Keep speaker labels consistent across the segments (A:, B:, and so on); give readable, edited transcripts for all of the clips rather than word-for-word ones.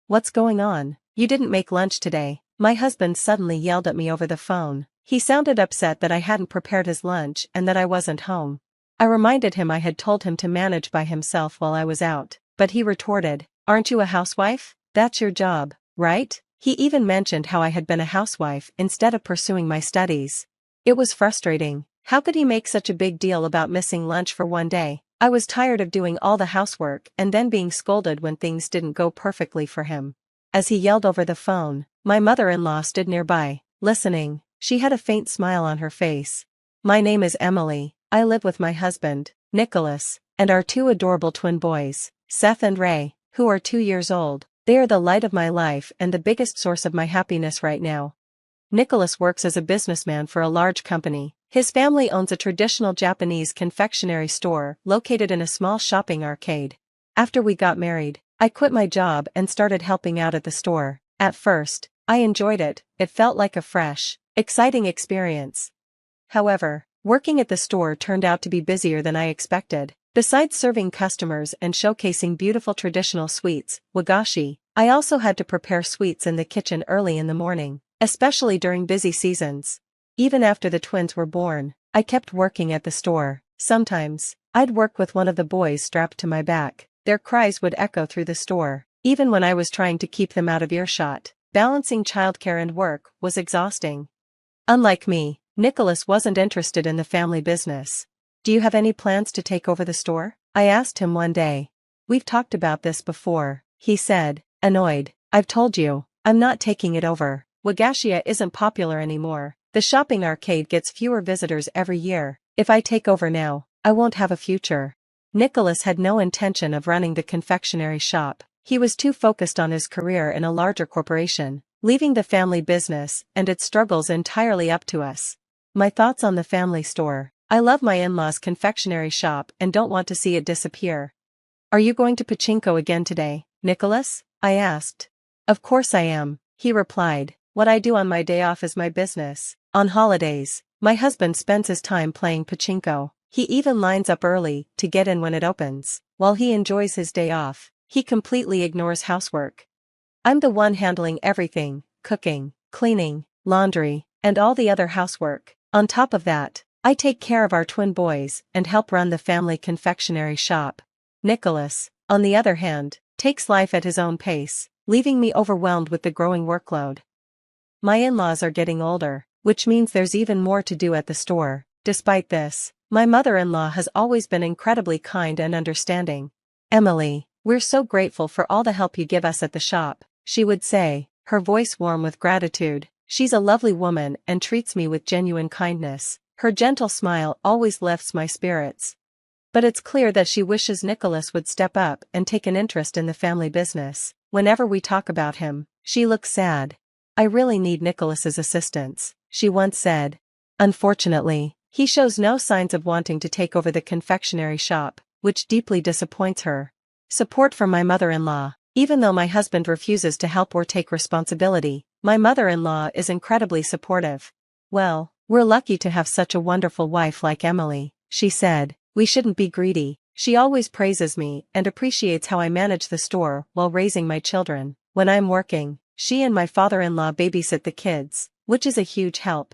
A: What's going on? You didn't make lunch today. My husband suddenly yelled at me over the phone. He sounded upset that I hadn't prepared his lunch and that I wasn't home. I reminded him I had told him to manage by himself while I was out, but he retorted, "Aren't you a housewife? That's your job, right?" He even mentioned how I had been a housewife instead of pursuing my studies. It was frustrating. How could he make such a big deal about missing lunch for one day? I was tired of doing all the housework and then being scolded when things didn't go perfectly for him. As he yelled over the phone, my mother-in-law stood nearby, listening. She had a faint smile on her face. "My name is Emily. I live with my husband, Nicholas, and our two adorable twin boys, Seth and Ray, who are 2 years old. They are the light of my life and the biggest source of my happiness right now." Nicholas works as a businessman for a large company. His family owns a traditional Japanese confectionery store located in a small shopping arcade. After we got married, I quit my job and started helping out at the store. At first, I enjoyed it. It felt like a fresh, exciting experience. However, working at the store turned out to be busier than I expected. Besides serving customers and showcasing beautiful traditional sweets, wagashi, I also had to prepare sweets in the kitchen early in the morning, especially during busy seasons. Even after the twins were born, I kept working at the store. Sometimes, I'd work with one of the boys strapped to my back. Their cries would echo through the store, even when I was trying to keep them out of earshot. Balancing childcare and work was exhausting. Unlike me, Nicholas wasn't interested in the family business. "Do you have any plans to take over the store?" I asked him one day. "We've talked about this before," he said, annoyed. "I've told you, I'm not taking it over. Wagashia isn't popular anymore. The shopping arcade gets fewer visitors every year. If I take over now, I won't have a future." Nicholas had no intention of running the confectionery shop. He was too focused on his career in a larger corporation, leaving the family business and its struggles entirely up to us. My thoughts on the family store. I love my in-laws' confectionery shop and don't want to see it disappear. "Are you going to pachinko again today, Nicholas?" I asked. "Of course I am," he replied. "What I do on my day off is my business." On holidays, my husband spends his time playing pachinko. He even lines up early to get in when it opens. While he enjoys his day off, he completely ignores housework. I'm the one handling everything: cooking, cleaning, laundry, and all the other housework. On top of that, I take care of our twin boys and help run the family confectionery shop. Nicholas, on the other hand, takes life at his own pace, leaving me overwhelmed with the growing workload. My in-laws are getting older, which means there's even more to do at the store. Despite this, my mother-in-law has always been incredibly kind and understanding. "Emily, we're so grateful for all the help you give us at the shop," she would say, her voice warm with gratitude. She's a lovely woman and treats me with genuine kindness. Her gentle smile always lifts my spirits. But it's clear that she wishes Nicholas would step up and take an interest in the family business. Whenever we talk about him, she looks sad. "I really need Nicholas's assistance," she once said. Unfortunately, he shows no signs of wanting to take over the confectionery shop, which deeply disappoints her. Support from my mother-in-law. Even though my husband refuses to help or take responsibility, my mother-in-law is incredibly supportive. "Well, we're lucky to have such a wonderful wife like Emily," she said. "We shouldn't be greedy." She always praises me and appreciates how I manage the store while raising my children. When I'm working, she and my father-in-law babysit the kids, which is a huge help.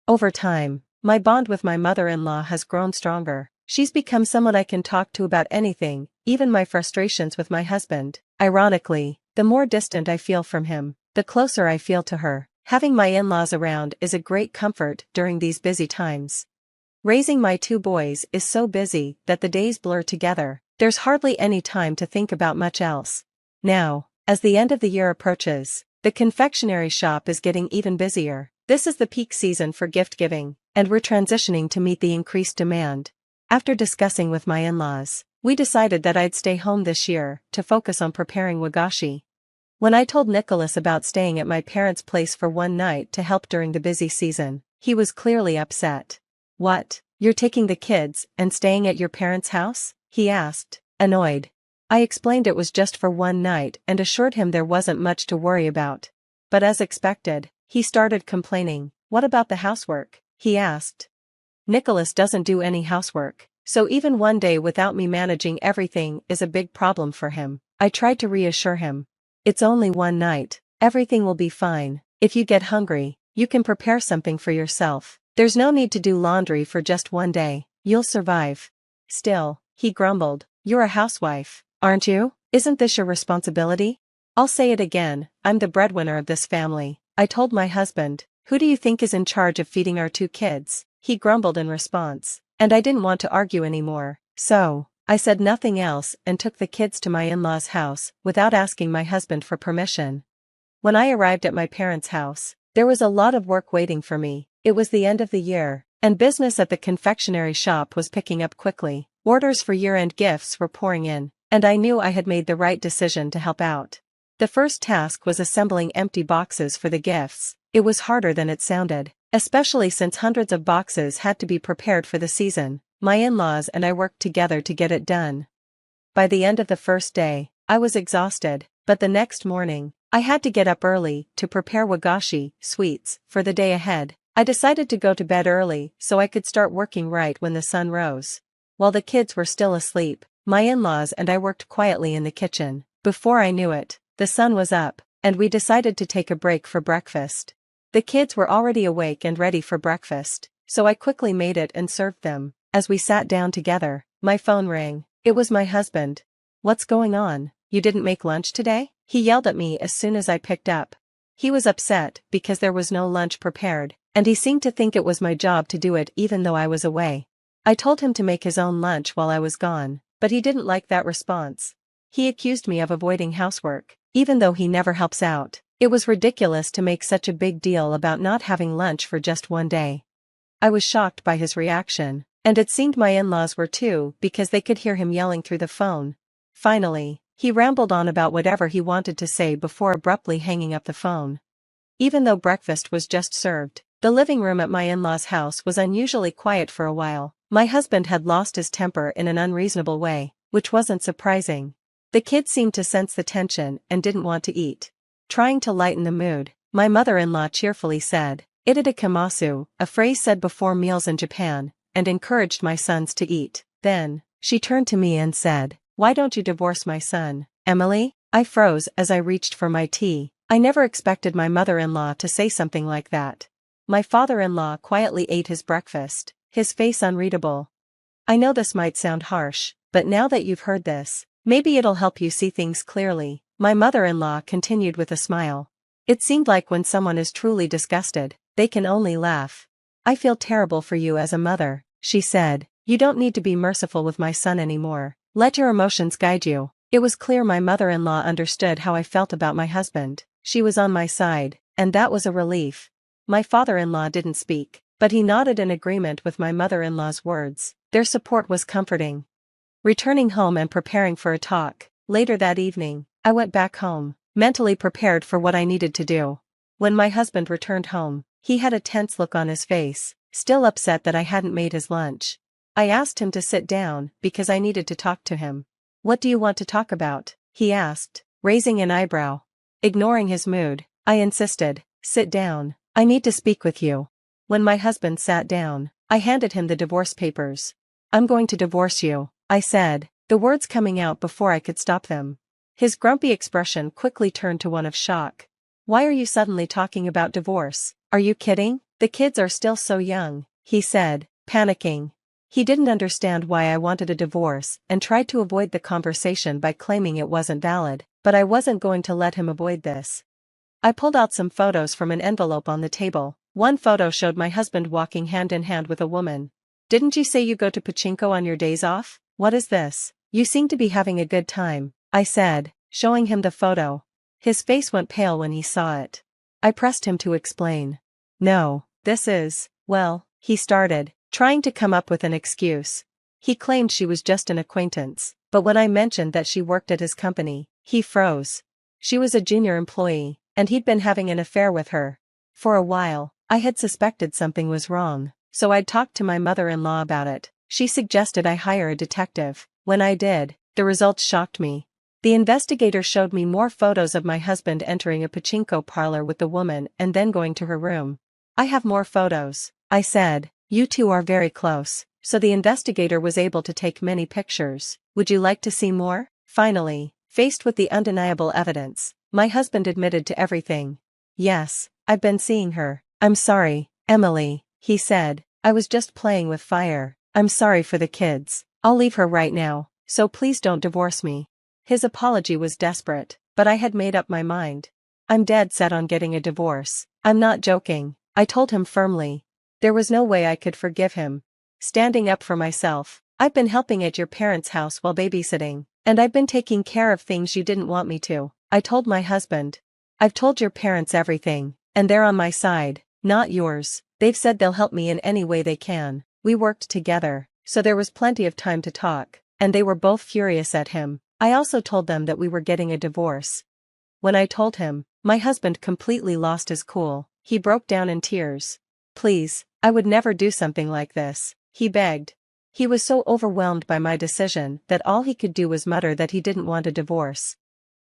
A: Over time, my bond with my mother-in-law has grown stronger. She's become someone I can talk to about anything, even my frustrations with my husband. Ironically, the more distant I feel from him, the closer I feel to her. Having my in-laws around is a great comfort during these busy times. Raising my two boys is so busy that the days blur together. There's hardly any time to think about much else. Now, as the end of the year approaches, the confectionery shop is getting even busier. This is the peak season for gift giving, and we're transitioning to meet the increased demand. After discussing with my in-laws, we decided that I'd stay home this year to focus on preparing wagashi. When I told Nicholas about staying at my parents' place for one night to help during the busy season, he was clearly upset. "What, you're taking the kids and staying at your parents' house?" he asked, annoyed. I explained it was just for one night and assured him there wasn't much to worry about. But as expected, he started complaining. "What about the housework?" he asked. "Nicholas doesn't do any housework, so even one day without me managing everything is a big problem for him." I tried to reassure him. It's only one night. Everything will be fine. If you get hungry, you can prepare something for yourself. There's no need to do laundry for just one day. You'll survive. Still, he grumbled, you're a housewife, aren't you? Isn't this your responsibility? I'll say it again, I'm the breadwinner of this family, I told my husband. Who do you think is in charge of feeding our 2 kids? He grumbled in response, and I didn't want to argue anymore, so I said nothing else and took the kids to my in-laws' house without asking my husband for permission. When I arrived at my parents' house, there was a lot of work waiting for me. It was the end of the year, and business at the confectionery shop was picking up quickly. Orders for year-end gifts were pouring in, and I knew I had made the right decision to help out. The first task was assembling empty boxes for the gifts. It was harder than it sounded, especially since hundreds of boxes had to be prepared for the season. My in-laws and I worked together to get it done. By the end of the first day, I was exhausted, but the next morning, I had to get up early to prepare wagashi sweets for the day ahead. I decided to go to bed early so I could start working right when the sun rose. While the kids were still asleep, my in-laws and I worked quietly in the kitchen. Before I knew it, the sun was up, and we decided to take a break for breakfast. The kids were already awake and ready for breakfast, so I quickly made it and served them. As we sat down together, my phone rang. It was my husband. What's going on? You didn't make lunch today? He yelled at me as soon as I picked up. He was upset because there was no lunch prepared, and he seemed to think it was my job to do it even though I was away. I told him to make his own lunch while I was gone, but he didn't like that response. He accused me of avoiding housework, even though he never helps out. It was ridiculous to make such a big deal about not having lunch for just one day. I was shocked by his reaction, and it seemed my in-laws were too because they could hear him yelling through the phone. Finally, he rambled on about whatever he wanted to say before abruptly hanging up the phone. Even though breakfast was just served, the living room at my in-laws' house was unusually quiet for a while. My husband had lost his temper in an unreasonable way, which wasn't surprising. The kids seemed to sense the tension and didn't want to eat. Trying to lighten the mood, my mother-in-law cheerfully said, "Itadakimasu," a phrase said before meals in Japan, and encouraged my sons to eat. Then, she turned to me and said, "Why don't you divorce my son, Emily?" I froze as I reached for my tea. I never expected my mother-in-law to say something like that. My father-in-law quietly ate his breakfast, his face unreadable. I know this might sound harsh, but now that you've heard this, maybe it'll help you see things clearly, my mother-in-law continued with a smile. It seemed like when someone is truly disgusted, they can only laugh. "I feel terrible for you as a mother," she said. "You don't need to be merciful with my son anymore. Let your emotions guide you." It was clear my mother-in-law understood how I felt about my husband. She was on my side, and that was a relief. My father-in-law didn't speak, but he nodded in agreement with my mother-in-law's words. Their support was comforting. Returning home and preparing for a talk, later that evening, I went back home, mentally prepared for what I needed to do. When my husband returned home, he had a tense look on his face, still upset that I hadn't made his lunch. I asked him to sit down because I needed to talk to him. "What do you want to talk about?" he asked, raising an eyebrow. Ignoring his mood, I insisted, "Sit down, I need to speak with you." When my husband sat down, I handed him the divorce papers. "I'm going to divorce you," I said, the words coming out before I could stop them. His grumpy expression quickly turned to one of shock. "Why are you suddenly talking about divorce? Are you kidding? The kids are still so young," he said, panicking. He didn't understand why I wanted a divorce and tried to avoid the conversation by claiming it wasn't valid, but I wasn't going to let him avoid this. I pulled out some photos from an envelope on the table. One photo showed my husband walking hand in hand with a woman. "Didn't you say you go to pachinko on your days off? What is this? You seem to be having a good time," I said, showing him the photo. His face went pale when he saw it. I pressed him to explain. "No, this is, well," he started, trying to come up with an excuse. He claimed she was just an acquaintance, but when I mentioned that she worked at his company, he froze. She was a junior employee, and he'd been having an affair with her. For a while, I had suspected something was wrong, so I'd talked to my mother-in-law about it. She suggested I hire a detective. When I did, the results shocked me. The investigator showed me more photos of my husband entering a pachinko parlor with the woman and then going to her room. "I have more photos," I said. "You two are very close, so the investigator was able to take many pictures. Would you like to see more?" Finally, faced with the undeniable evidence, My husband admitted to everything. Yes, I've been seeing her. I'm sorry, Emily, he said. I was just playing with fire. I'm sorry for the kids. I'll leave her right now, so please don't divorce me. His apology was desperate, but I had made up my mind. I'm dead set on getting a divorce. I'm not joking, I told him firmly. There was no way I could forgive him. Standing up for myself, I've been helping at your parents' house while babysitting, and I've been taking care of things you didn't want me to, I told my husband. I've told your parents everything, and they're on my side, not yours. They've said they'll help me in any way they can. We worked together, so there was plenty of time to talk, and they were both furious at him. I also told them that we were getting a divorce. When I told him, my husband completely lost his cool. He broke down in tears. Please, I would never do something like this, he begged. He was so overwhelmed by my decision that all he could do was mutter that he didn't want a divorce.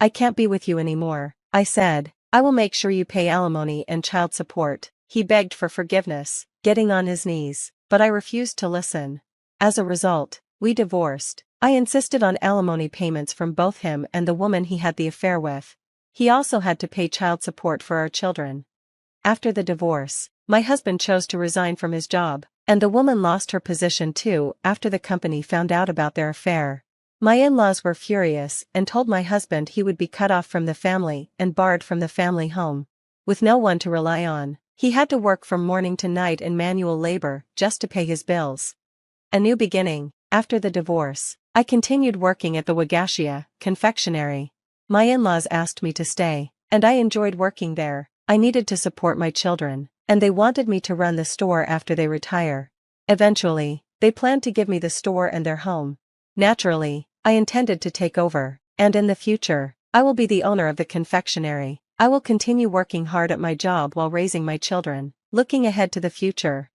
A: I can't be with you anymore, I said. I will make sure you pay alimony and child support. He begged for forgiveness, getting on his knees, but I refused to listen. As a result, we divorced. I insisted on alimony payments from both him and the woman he had the affair with. He also had to pay child support for our children. After the divorce, my husband chose to resign from his job, and the woman lost her position too after the company found out about their affair. My in-laws were furious and told my husband he would be cut off from the family and barred from the family home. With no one to rely on, he had to work from morning to night in manual labor just to pay his bills. A new beginning. After the divorce, I continued working at the Wagashia confectionery. My in-laws asked me to stay, and I enjoyed working there. I needed to support my children, and they wanted me to run the store after they retire. Eventually, they planned to give me the store and their home. Naturally, I intended to take over, and in the future, I will be the owner of the confectionery. I will continue working hard at my job while raising my children. Looking ahead to the future,